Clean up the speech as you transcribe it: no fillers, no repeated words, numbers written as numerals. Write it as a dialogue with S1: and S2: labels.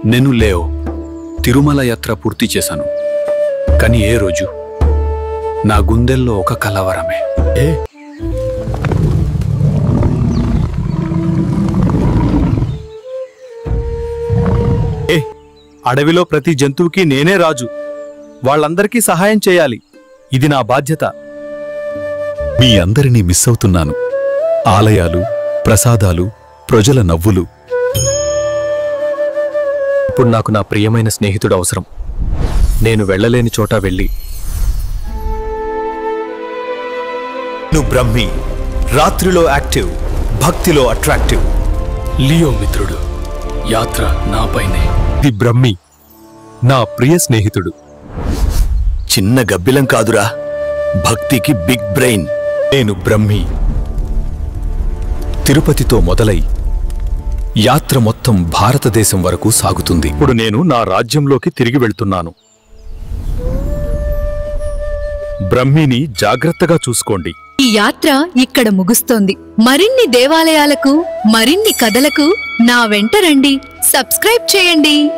S1: నేను లేవ్ తిరుమల యాత్ర పూర్తి చేశాను. కానీ ఏ రోజు నా గుండెల్లో ఒక కలవరమే.
S2: అడవిలో ప్రతి జంతువుకి నేనే రాజు. వాళ్ళందరికీ సహాయం చేయాలి. ఇది నా బాధ్యత.
S3: మీ అందరినీ మిస్ అవుతున్నాను. ఆలయాలు, ప్రసాదాలు, ప్రజల నవ్వులు.
S2: ఇప్పుడు నాకు నా ప్రియమైన స్నేహితుడు అవసరం. నేను వెళ్ళలేని చోట వెళ్ళి.
S3: నువ్వు బ్రహ్మి, రాత్రిలో యాక్టివ్, భక్తిలో అట్రాక్టివ్.
S1: లియో మిత్రుడు, యాత్ర నాపైనే.
S2: ది బ్రహ్మి, నా ప్రియ స్నేహితుడు.
S3: చిన్న గబ్బిలం కాదురా, భక్తికి బిగ్ బ్రెయిన్. నేను బ్రహ్మి. తిరుపతితో మొదలై యాత్ర మొత్తం భారతదేశం వరకు సాగుతుంది.
S2: ఇప్పుడు నేను నా రాజ్యంలోకి తిరిగి వెళ్తున్నాను. బ్రహ్మిని జాగ్రత్తగా చూసుకోండి.
S4: ఈ యాత్ర ఇక్కడ ముగుస్తోంది. మరిన్ని దేవాలయాలకు, మరిన్ని కథలకు నా వెంట రండి. సబ్స్క్రైబ్ చేయండి.